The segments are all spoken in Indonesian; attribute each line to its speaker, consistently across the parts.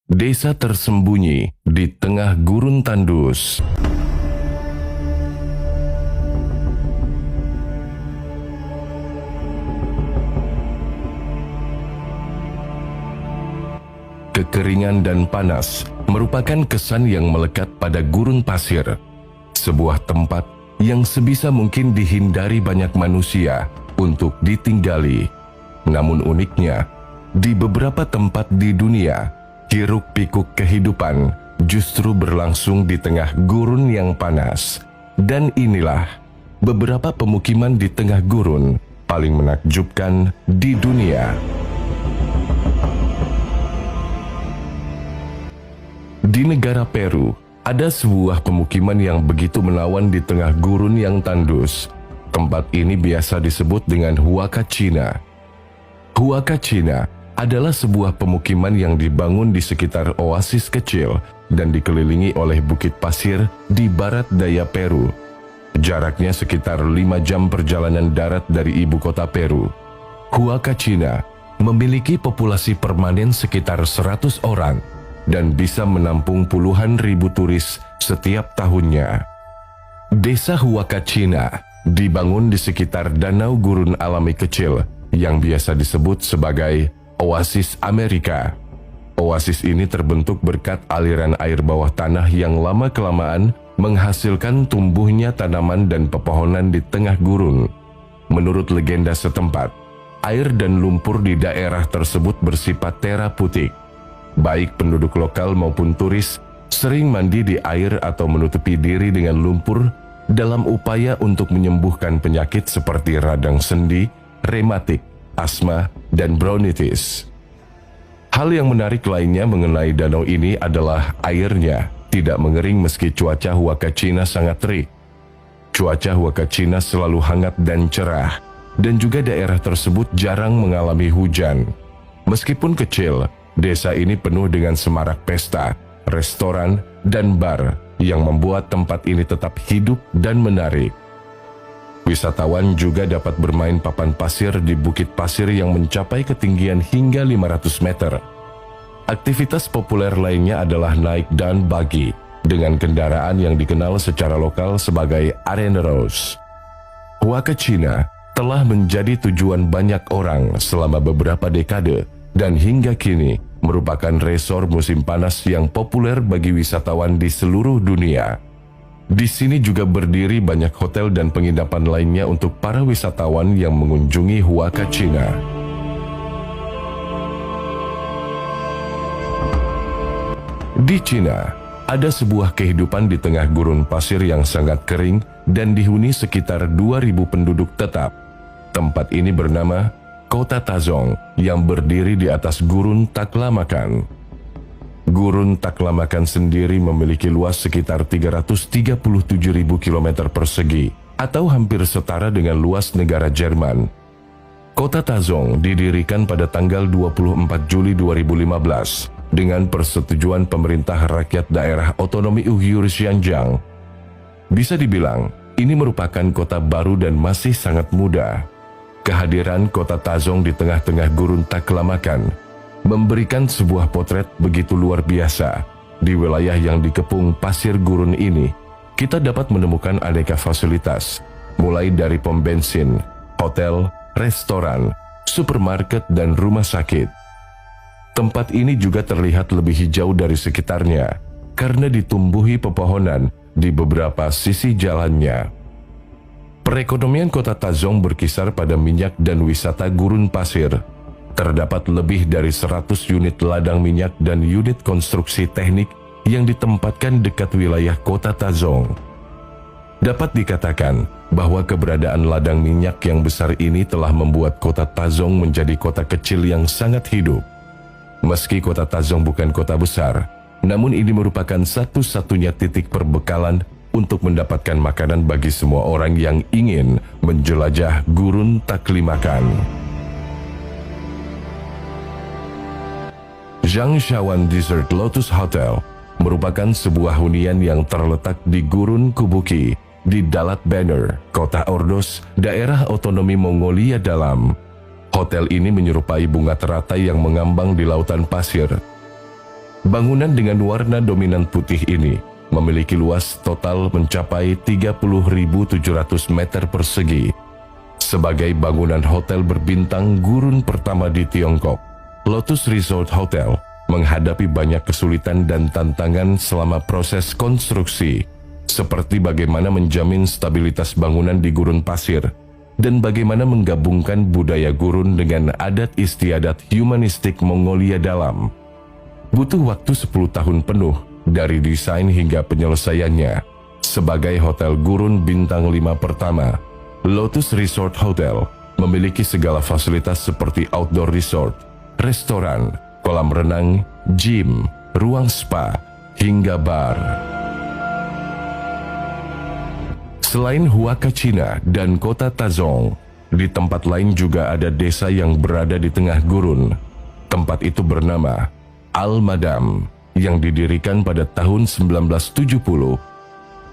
Speaker 1: Desa tersembunyi di tengah gurun tandus. Kekeringan dan panas merupakan kesan yang melekat pada gurun pasir, sebuah tempat yang sebisa mungkin dihindari banyak manusia untuk ditinggali. Namun uniknya, di beberapa tempat di dunia, hiruk-pikuk kehidupan justru berlangsung di tengah gurun yang panas. Dan inilah beberapa pemukiman di tengah gurun paling menakjubkan di dunia. Di negara Peru, ada sebuah pemukiman yang begitu menawan di tengah gurun yang tandus. Tempat ini biasa disebut dengan Huacachina. Huacachina adalah sebuah pemukiman yang dibangun di sekitar oasis kecil dan dikelilingi oleh bukit pasir di barat daya Peru. Jaraknya sekitar 5 jam perjalanan darat dari ibu kota Peru. Huacachina memiliki populasi permanen sekitar 100 orang dan bisa menampung puluhan ribu turis setiap tahunnya. Desa Huacachina dibangun di sekitar danau gurun alami kecil yang biasa disebut sebagai Oasis Amerika. Oasis ini terbentuk berkat aliran air bawah tanah yang lama-kelamaan menghasilkan tumbuhnya tanaman dan pepohonan di tengah gurun. Menurut legenda setempat, air dan lumpur di daerah tersebut bersifat terapeutik. Baik penduduk lokal maupun turis sering mandi di air atau menutupi diri dengan lumpur dalam upaya untuk menyembuhkan penyakit seperti radang sendi, rematik, asma, dan bronkitis. Hal yang menarik lainnya mengenai danau ini adalah airnya tidak mengering meski cuaca Huacachina sangat terik. Cuaca Huacachina selalu hangat dan cerah, dan juga daerah tersebut jarang mengalami hujan. Meskipun kecil, desa ini penuh dengan semarak pesta, restoran, dan bar yang membuat tempat ini tetap hidup dan menarik. Wisatawan juga dapat bermain papan pasir di bukit pasir yang mencapai ketinggian hingga 500 meter. Aktivitas populer lainnya adalah naik dan buggy dengan kendaraan yang dikenal secara lokal sebagai areneros. Huacachina telah menjadi tujuan banyak orang selama beberapa dekade dan hingga kini merupakan resor musim panas yang populer bagi wisatawan di seluruh dunia. Di sini juga berdiri banyak hotel dan penginapan lainnya untuk para wisatawan yang mengunjungi Huacachina. Di Cina, ada sebuah kehidupan di tengah gurun pasir yang sangat kering dan dihuni sekitar 2.000 penduduk tetap. Tempat ini bernama Kota Tazong yang berdiri di atas gurun Taklamakan. Gurun Taklamakan sendiri memiliki luas sekitar 337.000 km persegi atau hampir setara dengan luas negara Jerman. Kota Tazong didirikan pada tanggal 24 Juli 2015 dengan persetujuan pemerintah rakyat daerah otonomi Uyghur Xinjiang. Bisa dibilang, ini merupakan kota baru dan masih sangat muda. Kehadiran Kota Tazong di tengah-tengah gurun Taklamakan memberikan sebuah potret begitu luar biasa. Di wilayah yang dikepung pasir gurun ini, kita dapat menemukan aneka fasilitas, mulai dari pom bensin, hotel, restoran, supermarket, dan rumah sakit. Tempat ini juga terlihat lebih hijau dari sekitarnya, karena ditumbuhi pepohonan di beberapa sisi jalannya. Perekonomian Kota Tazong berkisar pada minyak dan wisata gurun pasir. Terdapat lebih dari 100 unit ladang minyak dan unit konstruksi teknik yang ditempatkan dekat wilayah Kota Tazong. Dapat dikatakan bahwa keberadaan ladang minyak yang besar ini telah membuat Kota Tazong menjadi kota kecil yang sangat hidup. Meski Kota Tazong bukan kota besar, namun ini merupakan satu-satunya titik perbekalan untuk mendapatkan makanan bagi semua orang yang ingin menjelajah gurun Taklamakan. Zhangshawan Desert Lotus Hotel merupakan sebuah hunian yang terletak di Gurun Kubuki di Dalat Banner, Kota Ordos, daerah otonomi Mongolia Dalam. Hotel ini menyerupai bunga teratai yang mengambang di lautan pasir. Bangunan dengan warna dominan putih ini memiliki luas total mencapai 30.700 meter persegi. Sebagai bangunan hotel berbintang gurun pertama di Tiongkok, Lotus Resort Hotel menghadapi banyak kesulitan dan tantangan selama proses konstruksi, seperti bagaimana menjamin stabilitas bangunan di gurun pasir dan bagaimana menggabungkan budaya gurun dengan adat istiadat humanistik Mongolia dalam. Butuh waktu 10 tahun penuh dari desain hingga penyelesaiannya. Sebagai hotel gurun bintang 5 pertama, Lotus Resort Hotel memiliki segala fasilitas seperti outdoor resort, restoran, kolam renang, gym, ruang spa, hingga bar. Selain Huakacina dan kota Tazong, di tempat lain juga ada desa yang berada di tengah gurun. Tempat itu bernama Al-Madam yang didirikan pada tahun 1970.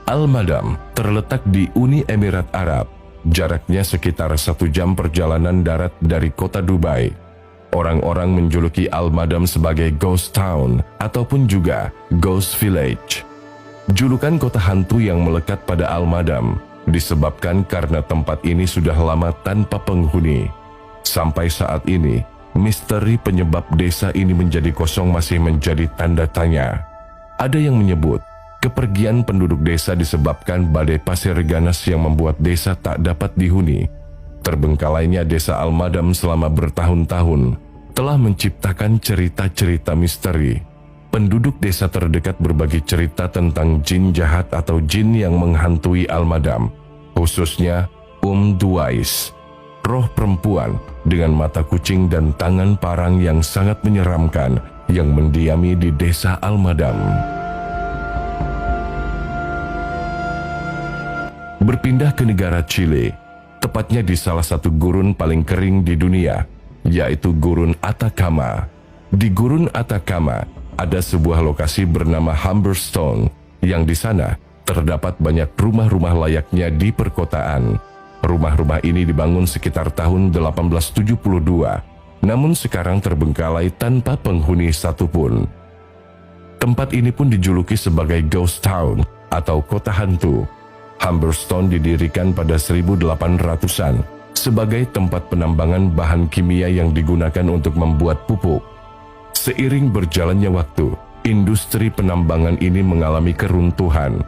Speaker 1: Al-Madam terletak di Uni Emirat Arab, jaraknya sekitar 1 jam perjalanan darat dari kota Dubai. Orang-orang menjuluki Al-Madam sebagai Ghost Town ataupun juga Ghost Village. Julukan kota hantu yang melekat pada Al-Madam disebabkan karena tempat ini sudah lama tanpa penghuni. Sampai saat ini, misteri penyebab desa ini menjadi kosong masih menjadi tanda tanya. Ada yang menyebut kepergian penduduk desa disebabkan badai pasir ganas yang membuat desa tak dapat dihuni. Terbengkalainya desa Al-Madam selama bertahun-tahun telah menciptakan cerita-cerita misteri. Penduduk desa terdekat berbagi cerita tentang jin jahat atau jin yang menghantui Al-Madam, khususnya Duais, roh perempuan dengan mata kucing dan tangan parang yang sangat menyeramkan yang mendiami di desa Al-Madam. Berpindah ke negara Chile, tepatnya di salah satu gurun paling kering di dunia, yaitu Gurun Atacama. Di Gurun Atacama ada sebuah lokasi bernama Humberstone, yang di sana terdapat banyak rumah-rumah layaknya di perkotaan. Rumah-rumah ini dibangun sekitar tahun 1872, namun sekarang terbengkalai tanpa penghuni satupun. Tempat ini pun dijuluki sebagai Ghost Town atau kota hantu. Humberstone didirikan pada 1800-an sebagai tempat penambangan bahan kimia yang digunakan untuk membuat pupuk. Seiring berjalannya waktu, industri penambangan ini mengalami keruntuhan.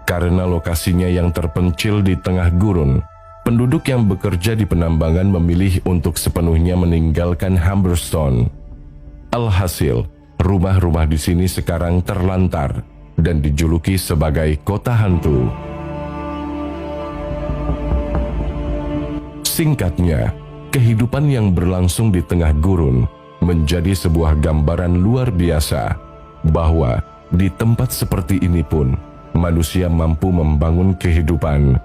Speaker 1: Karena lokasinya yang terpencil di tengah gurun, penduduk yang bekerja di penambangan memilih untuk sepenuhnya meninggalkan Humberstone. Alhasil, rumah-rumah di sini sekarang terlantar dan dijuluki sebagai kota hantu. Singkatnya, kehidupan yang berlangsung di tengah gurun menjadi sebuah gambaran luar biasa bahwa di tempat seperti ini pun manusia mampu membangun kehidupan.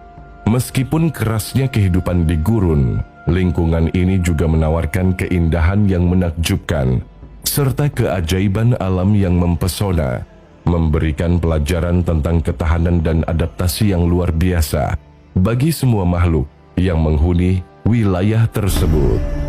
Speaker 1: Meskipun kerasnya kehidupan di gurun, lingkungan ini juga menawarkan keindahan yang menakjubkan serta keajaiban alam yang mempesona, memberikan pelajaran tentang ketahanan dan adaptasi yang luar biasa bagi semua makhluk yang menghuni wilayah tersebut.